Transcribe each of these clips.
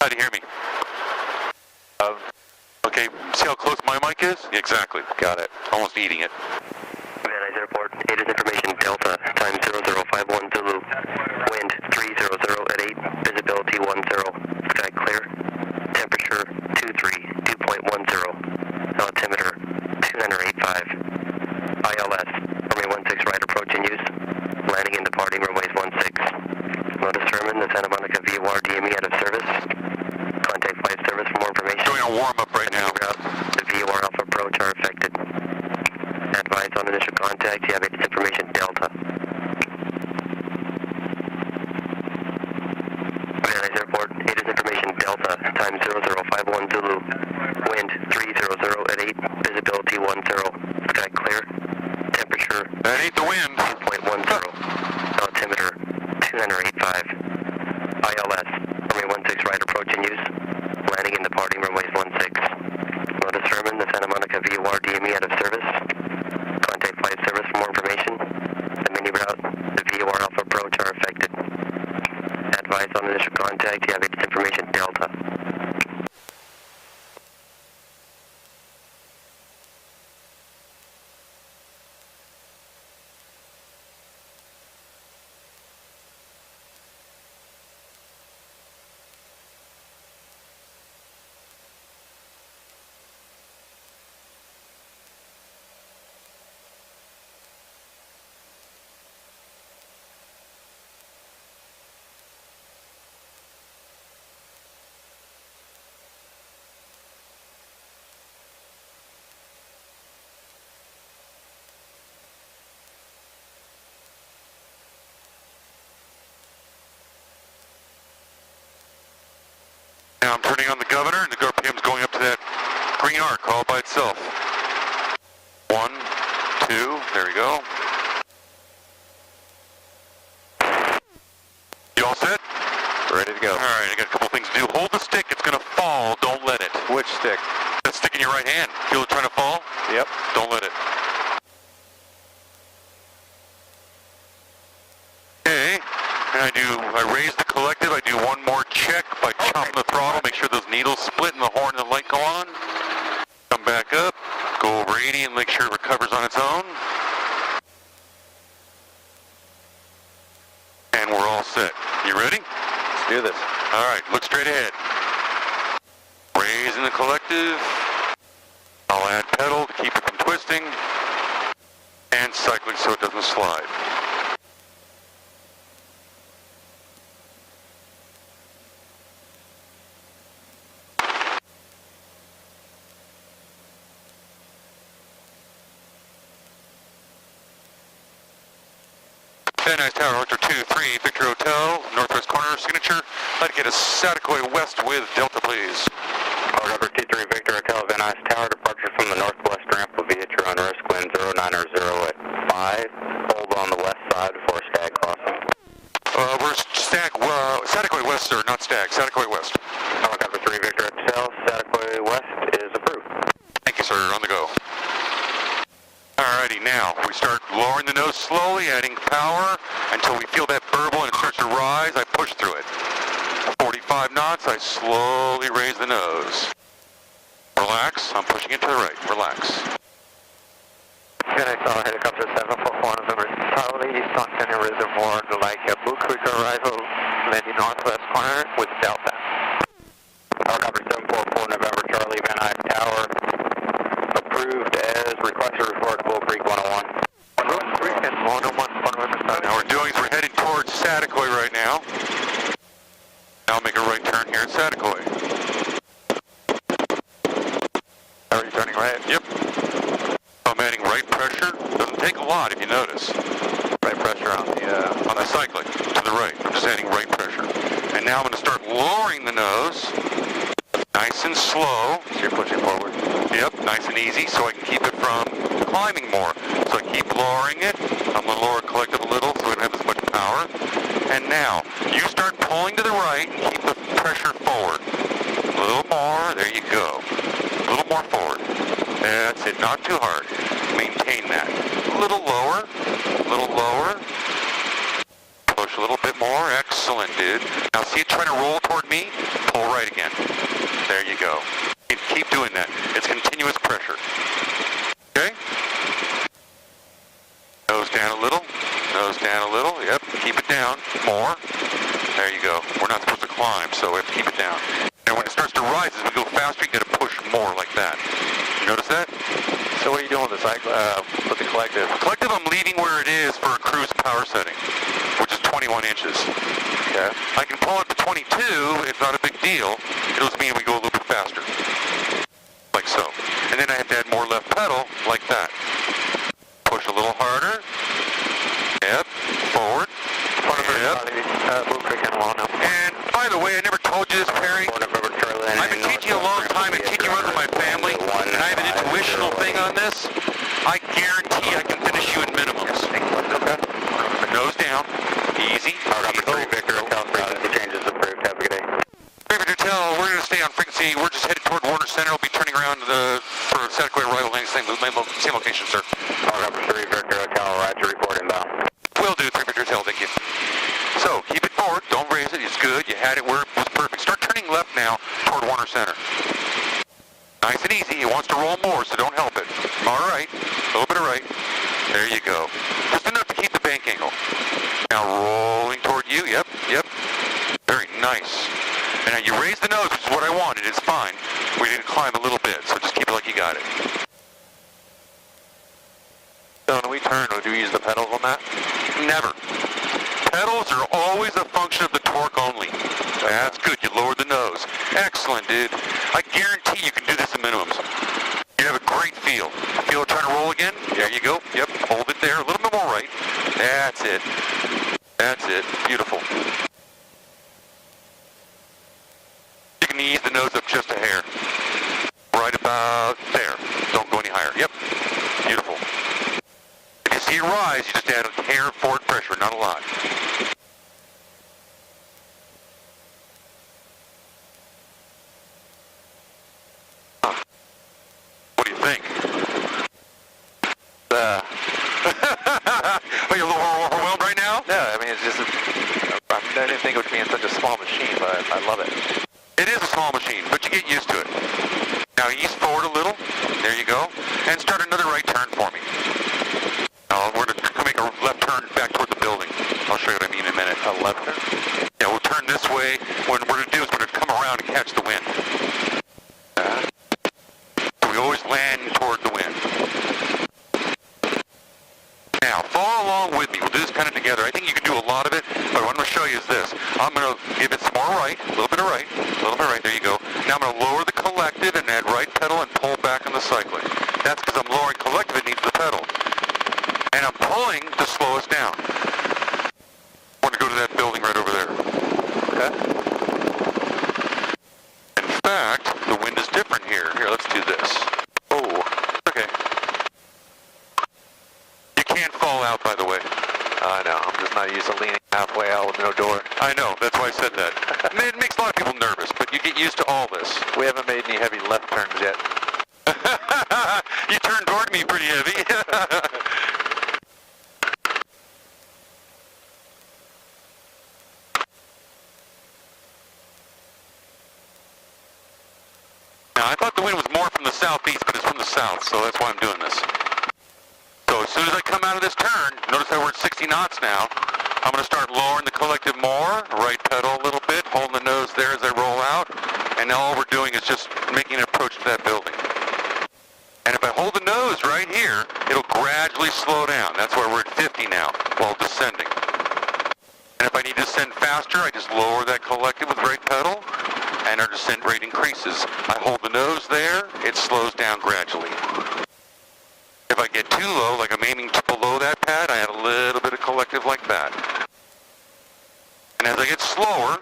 How do you hear me? Okay, see how close my mic is? Exactly. Got it. Almost eating it. Van Nuys Airport, ATIS information Delta, time 0051 Zulu, wind 300 at 8, visibility 10, sky clear, temperature 2.10, altimeter 2985, ILS, runway 16 right approach in use, landing and departing runways 16. Lotus Sherman, the Santa Monica VOR DME out of service. Contact flight service for more information. Doing a warm-up right now. The VOR Alpha approach are affected. Advise on initial contact, you have ATIS information Delta. Van Nuys Airport, ATIS information Delta, time 0051 Zulu, wind 300 at 8, visibility 10, sky clear, temperature That ain't the wind. 2.10, altimeter 2985, ILS, runway 16 right approach in use, landing and departing runways 16. Lotus Sherman, the Santa Monica VOR DME out of service. Contact flight service for more information. The mini route, the VOR Alpha approach are affected. Advise on initial contact, you have ATIS information Delta. Now I'm turning on the governor, and the RPM's going up to that green arc all by itself. 1, 2, there we go. You all set? Ready to go. All right, I got a couple things to do. Hold the stick, it's going to fall, don't let it. Which stick? That stick in your right hand. Feel it trying to fall? Yep. Don't let it. Okay, and I raise the collective, I do one more check by chopping the throttle, make sure those needles split and the horn and the light go on. Come back up, go over 80 and make sure it recovers on its own. And we're all set. You ready? Let's do this. All right, look straight ahead. Raising the collective. I'll add pedal to keep it from twisting. And cycling so it doesn't slide. Van Nuys Tower, Rotor 23, Victor Hotel, northwest corner, signature. I'd like to get a Satakoy west with Delta, please. Rotor 23, Victor Hotel, Van Nuys Tower, departure from the northwest ramp will be at your own risk, wind 090 at 5. Hold on the west side before Stag crossing. We're Satakoy west, sir, not Stag, Satakoy west. Helicopter 3, Victor Hotel, Satakoy west is approved. Thank you, sir, on the go. Alrighty, now we start lowering the nose slowly, adding power until we feel that burble and it starts to rise. I push through it. 45 knots, I slowly raise the nose. Relax, I'm pushing it to the right. Relax. Van Nuys Tower, helicopter 744 November Charlie, East Container Reservoir, like a Blue Creek arrival, landing northwest corner with Delta. Helicopter 744 November Charlie, Van Nuys Tower, approved as requested, report Bull Creek 101. Bull Creek and 101 for November Charlie. Now we're heading towards Satakoy right now. Now I'll make a right turn here at Satakoy. Are you turning right? Yep. I'm adding right pressure. Doesn't take a lot if you notice. Right pressure on On the cyclic, to the right. I'm just adding right pressure. And now I'm going to start lowering the nose. Nice and slow. So you're pushing forward. Yep, nice and easy so I can keep it from climbing more. So I keep lowering it. I'm going to lower collective a little so we don't have as much power. And now, you start pulling to the right and keep the pressure forward. A little more, there you go. A little more forward. That's it, not too hard. Maintain that. A little lower, a little lower. Push a little bit more, excellent, dude. Now see it trying to roll toward me? Pull right again. doing that. It's continuous pressure. Okay? Nose down a little. Nose down a little. Yep. Keep it down. More. There you go. We're not supposed to climb, so we have to keep it down. And when it starts to rise, as we go faster, you got to push more like that. You notice that? So what are you doing with with the collective? Collective, I'm leaving where it is for a cruise power setting, which is 21 inches. Okay. I can pull it to 22. It's not a big deal. It'll just mean we go a little bit faster. Like so. And then I have to add more left pedal, like that. Push a little harder. Yep. Forward. Yep. And by the way, I never told you this, Perry. I've been teaching a long time and teaching around with my family, and I have an intuitional thing on this. I guarantee I can finish you in minimums. Okay. Nose down. Easy. Victor Hotel, frequency changes approved. Have a good day. Victor Hotel, we're going to stay on frequency. We're just headed toward Warner Center. We'll be turning around for Sataquay arrival landing, same location, sir. Number 3 Victor Hotel, Roger, report inbound. Will do, 3 Victor Hotel, thank you. So, keep it forward, don't raise it, it's good, you had it where it was perfect. Start turning left now toward Warner Center. Nice and easy, it wants to roll more, so don't help it. All right, a little bit of right. There you go. Just enough to keep the bank angle. Now rolling toward you, yep. Very nice. And now you raise the nose, which is what I wanted, it's fine. We need to climb a little bit, so just keep it like you got it. So when we turn, do we use the pedals on that? Never. Pedals are always a function of the torque only. That's good, you lowered the nose. Excellent, dude. I guarantee you can do this in minimums. You have a great feel. Feel it trying to roll again? There you go. Yep, hold it there. A little bit more right. That's it. That's it. Beautiful. You can ease the nose up just a hair. Right about there. Don't go any higher. Yep. Beautiful. If you see it rise, you just add a hair of forward pressure, not a lot. What do you think? Are you a little overwhelmed right now? No, I mean, it's just, I didn't think it would be in such a small machine, but I love it. It is a small machine, but you get used to it. Now ease forward a little. There you go. And start another right turn for me. We're going to make a left turn back toward the building. I'll show you what I mean in a minute. A left turn? Yeah, we'll turn this way. What we're going to do is we're going to come around and catch the wind. So we always land toward the wind. Now, follow along with me. We'll do this kind of together. I think you can do a lot of it, but what I'm going to show you is this. I'm going to give it some more right, a little bit of right, a little bit of right. There you go. Now I'm going to lower the collective and add right pedal and pull back on the cyclic. That's because I'm lowering collective, it needs the pedal. And I'm pulling to slow us down. I want to go to that building right over there. Okay. In fact, the wind is different here. Here, let's do this. Oh, okay. You can't fall out, by the way. I know, I'm just not used to leaning halfway out with no door. I know, that's why I said that. It makes a lot of people nervous, but you get used to all this. We haven't made any heavy left turns yet. You turned toward me pretty heavy. Now, I thought the wind was more from the southeast, but it's from the south, so that's why I'm doing this. So as soon as I come out of this turn, notice how we're at 60 knots now. I'm going to start lowering the collective more, right pedal a little bit, holding the nose there as I roll out, and now all we're doing is just making an approach to that building. And if I hold the nose right here, it'll gradually slow down. That's why we're at 50 now, while descending. And if I need to descend faster, I just lower that collective with right pedal, and our descent rate increases. I hold the nose there, it slows down gradually. If I get too low, like I'm aiming below that pad, I add a little bit of collective like that. And as I get slower,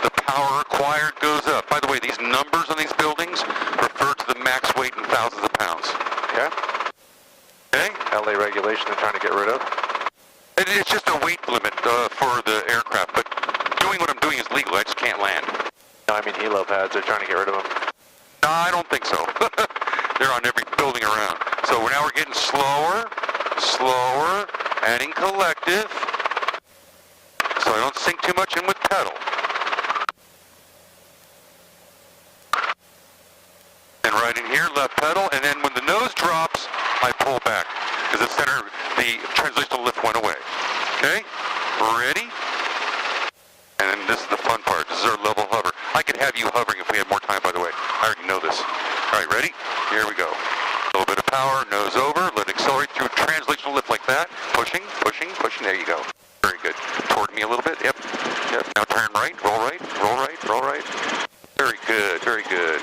the power required goes up. By the way, these numbers on these buildings refer to the max weight in thousands of pounds. Okay. Okay? LA regulation they're trying to get rid of. It's just a weight limit for the aircraft, but doing what I'm doing is legal. I just can't land. No, I mean helo pads, they're trying to get rid of them. No, I don't think so. They're on every building around. So now we're getting slower, slower, adding collective, so I don't sink too much in with pedal. right in here, left pedal, and then when the nose drops, I pull back. Because the translational lift went away. Okay? Ready? And then this is the fun part. This is our level hover. I could have you hovering if we had more time, by the way. I already know this. All right, ready? Here we go. A little bit of power, nose over, let it accelerate through translational lift like that. Pushing, pushing, pushing. There you go. Very good. Toward me a little bit. Yep. Yep. Now turn right, roll right, roll right, roll right. Very good, very good.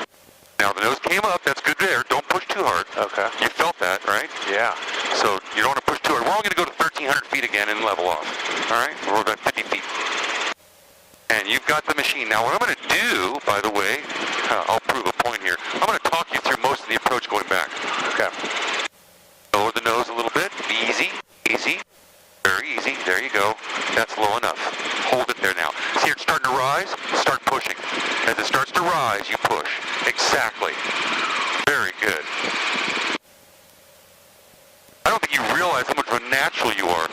Now the nose came up. That's good there. Don't push too hard. Okay. You felt that, right? Yeah. So you don't want to push too hard. We're only going to go to 1,300 feet again and level off. All right? We're about 50 feet. And you've got the machine. Now what I'm going to do, by the way, I'll prove a point here. I'm going to talk you through most of the approach going back. Okay. Lower the nose a little bit. Easy, easy. Very easy. There you go. That's low enough. Hold it there now. See, it's starting to rise. Start pushing. As it starts to rise, you push. Exactly. Very good. I don't think you realize how much of a natural you are.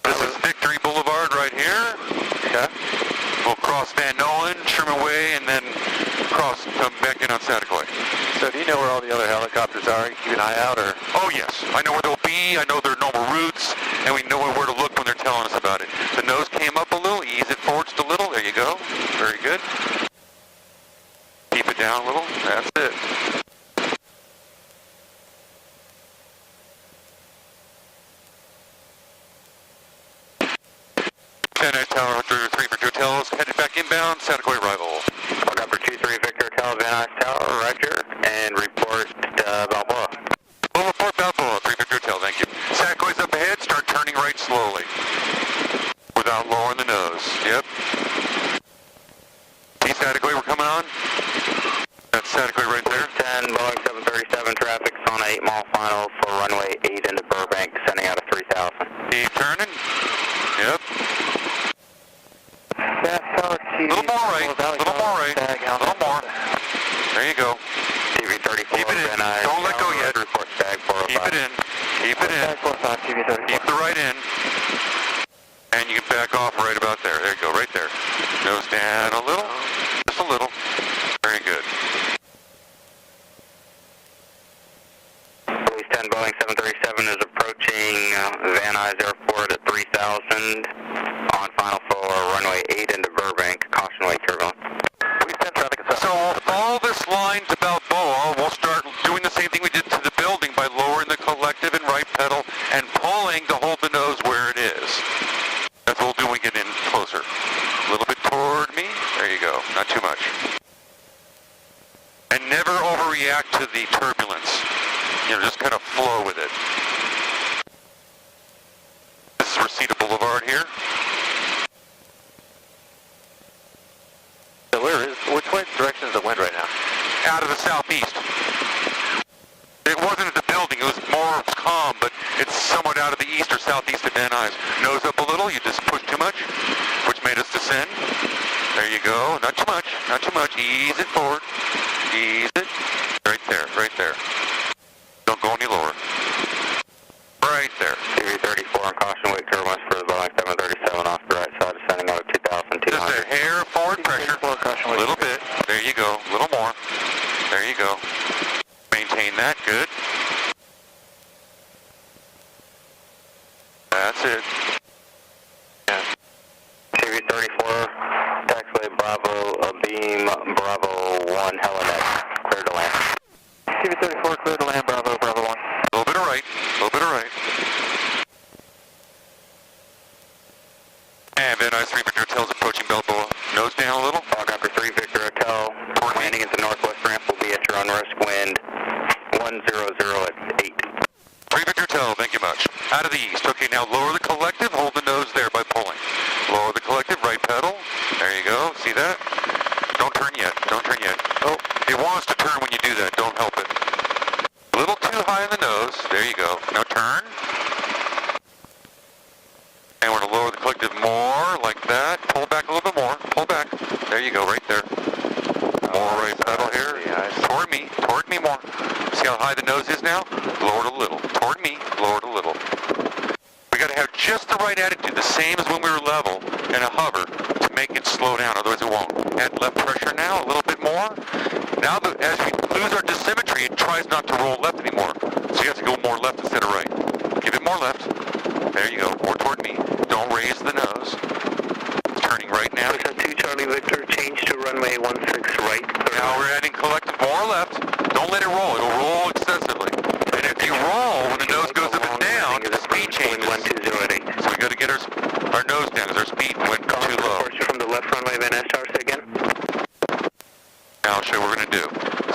This is Victory Boulevard right here. Okay. We'll cross Van Nolen, Sherman Way, and then come back in on Santa Clay. So do you know where all the other helicopters are? You keep an eye out, or? Oh yes, I know where they'll be, I know their normal routes, and we know where to look when they're telling us about it. The nose came up a little, ease it forward just a little, there you go. Very good. Keep it down a little, that's it. Van Nuys Tower, Hunter 3 Victor Hotel, headed back inbound, Santa Clay arrival. Number 23 Victor Hotel, Van Nuys Tower, roger, and report Balboa. We'll report Balboa, 3 Victor Hotel, thank you. Santa Clay's up ahead, start turning right slowly. Without lowering the nose, yep. See Santa Clay, we're coming on? That's Santa Clay right there. 10, Boeing 737 traffic's on 8-mile final for runway 8 into Burbank, descending out of 3000. Keep turning. Yep. A little more right, a little more right, a little more. There you go. TV34, Keep it in. Van Nuys, Don't let go yet. report stag 405. Keep it in. Keep it in. Keep the right in. And you can back off right about there. There you go, right there. Nose down a little. Just a little. Very good. Police 10, Boeing 737 is approaching Van Nuys Airport at 3000 on final for runway 8 into Burbank. Caution wake turbulence. Police 10 traffic is up. So we'll follow this line to Balboa. We'll start doing the same thing we did to the building by lowering the collective and right pedal and pulling to hold the nose where it is. That's what we'll do when we get in closer. A little bit toward me. There you go. Not too much. And never overreact to the turbulence. You know, just kind of flow with it. This is Reseda Boulevard here. So which way direction is the wind right now? Out of the southeast. It wasn't at the building, it was more calm, but it's somewhat out of the east or southeast of Van Nuys. Nose up a little, you just pushed too much, which made us descend. There you go, not too much, not too much. Ease it forward, ease it. Right there, right there. Don't go any lower. Right there. TV34 and caution wake turbulence for the Boeing 737 off the right side, descending out of 2200. Just a hair forward pressure. A little bit. There you go. A little more. There you go. Maintain that. Good. That's it. Yeah. TV34, taxiway Bravo, beam Bravo 1, Helinet, clear to land. TV34, clear to land, Bravo, Bravo 1. A little bit of right. A little bit of right. And Van Nuys 3 Victor Hotel's approaching Balboa. Nose down a little. Helicopter 3 Victor Hotel, landing at the northwest ramp will be at your on-risk wind 100 at 8. 3 Victor Hotel, thank you much. Out of the east. Okay, now lower the collective, hold the nose there by pulling. Lower the collective, right pedal. There you go. See that? Don't turn yet. Don't turn yet. Oh, it wants to turn when you do that. Don't help it. A little too high in the nose. There you go. Now turn. And we're going to lower the collective more, like that. Pull back a little bit more. Pull back. There you go, right there. More right pedal here. Toward me more. See how high the nose is now? Lower it a little. Toward me, lower it a little. We got to have just the right attitude, the same as when we were level and a hover, to make it slow down, otherwise it won't. Add left pressure now, a little bit more. Now that as we lose our dissymmetry, it tries not to roll left anymore. So you have to go more left instead of right. Give it more left. There you go, more toward me. Don't raise the nose. Turning right now. 2 Charlie Victor, change to runway 16 right. Now we're adding collective more left. Don't let it roll, it'll roll excessively. And if you roll, when the nose goes up and down, the speed changes. 1208. So we got to get our nose down because our speed went too low. From the left runway, Van Ness Tower, say again. Now I'll show you what we're going to do.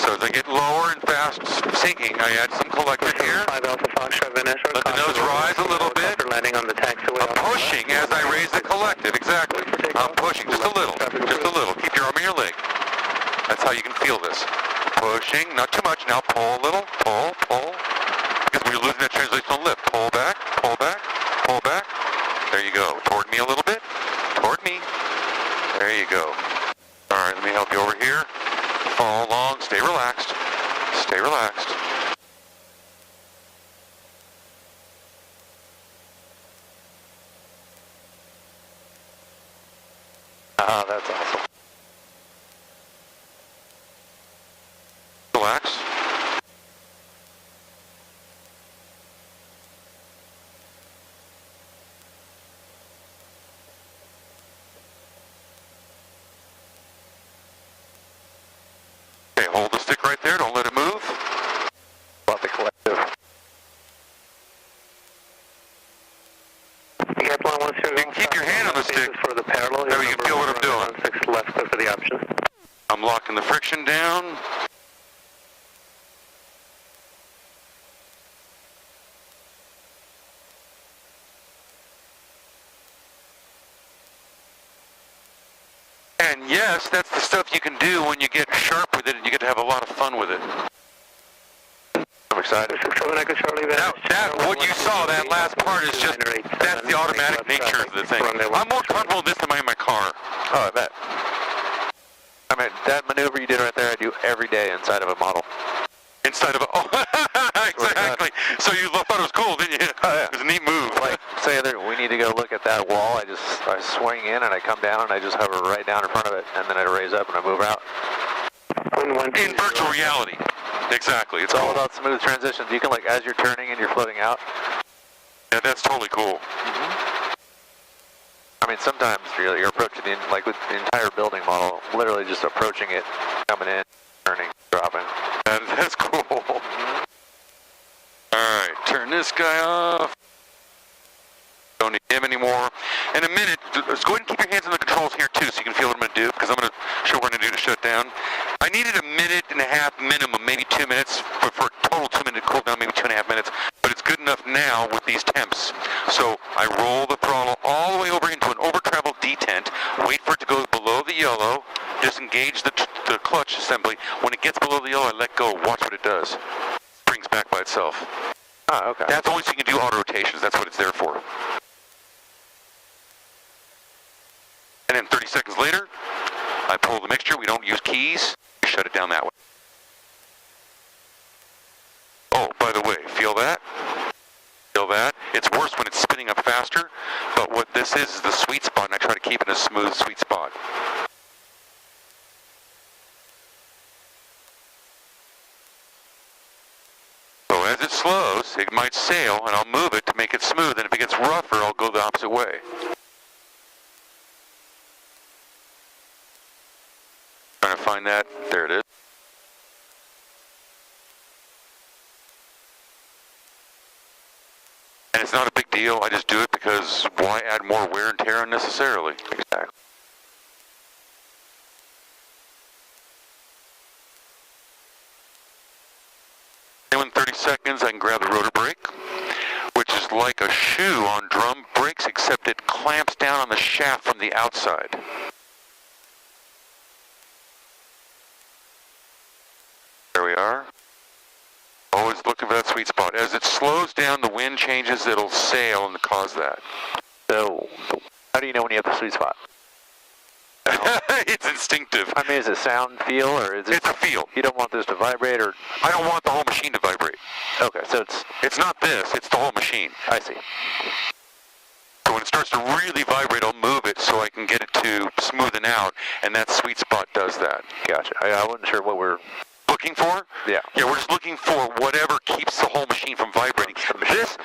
So as I get lower and fast sinking, I add some collective here. 5 Alpha Foxtrot, Van Ness Tower. Let the nose rise a little bit. Landing on the taxiway. I'm pushing as I raise the collective, exactly. I'm pushing just a little, just a little. Keep your arm on your leg. That's how you can feel this. Pushing, not too much. Now pull a little, pull. Because we're losing that translational lift. Pull back, pull back, pull back. There you go. Toward me a little bit. Toward me. There you go. All right, let me help you over here. Fall along. Stay relaxed. Stay relaxed. Oh, that's awesome. Relax. Okay, hold the stick right there. Don't let it move. About the collective. You can keep your hand on the stick. For the parallel. There you can feel what I'm doing. 16 left, go for the option. I'm locking the friction down. And yes, that's the stuff you can do when you get sharp with it and you get to have a lot of fun with it. I'm excited. What you saw, that last part is just, that's the automatic nature of the thing. I'm more comfortable with this than I am in my car. Oh, I bet. I mean, that maneuver you did right there, I do every day inside of a model. Inside of a, oh, exactly. So you thought it was cool, didn't you? Oh, yeah. It was a neat move. Like, say we need to go look at that wall, I swing in and I come down and I just hover right down in front of it, and then I raise up and I move out. In virtual reality. Exactly. It's all about smooth transitions. You can, like, as you're turning and you're floating out. Yeah, that's totally cool. I mean, sometimes you're approaching like with the entire building model, literally just approaching it, coming in, turning, dropping. That's cool. Alright, turn this guy off. Don't need him anymore. In a minute, just go ahead and keep your hands on the controls here too so you can feel what I'm going to do, because I'm going to show what I'm going to do to shut down. I needed a minute and a half minimum, maybe 2 minutes, for a total 2 minute cooldown, maybe 2.5 minutes, but it's good enough now with these temps. So I roll the throttle all the way over into an over-traveled detent, wait for it to go below the yellow, disengage the clutch assembly. When it gets below the yellow, I let go, watch what it does. Springs back by itself. Oh, okay. That's only so you can do auto rotations, that's what it's there for. And then 30 seconds later, I pull the mixture, we don't use keys, we shut it down that way. Oh, by the way, feel that? Feel that? It's worse when it's spinning up faster, but what this is the sweet spot, and I try to keep it in a smooth, sweet spot. So as it slows, it might sail, and I'll move it to make it smooth, and if it gets rougher, I'll go the opposite way. Trying to find that. There it is. And it's not a big deal. I just do it because why add more wear and tear unnecessarily? Exactly. And in 30 seconds, I can grab the rotor brake, which is like a shoe on drum brakes, except it clamps down on the shaft from the outside. There we are. Always looking for that sweet spot. As it slows down, the wind changes, it'll sail and cause that. So, how do you know when you have the sweet spot? It's instinctive. I mean, is it sound, feel, or is it... It's a feel. You don't want this to vibrate, or... I don't want the whole machine to vibrate. Okay, so It's not this, it's the whole machine. I see. starts to really vibrate, I'll move it so I can get it to smoothen out, and that sweet spot does that. Gotcha. I wasn't sure what we're Looking for? Yeah. Yeah, we're just looking for whatever keeps the whole machine from vibrating. This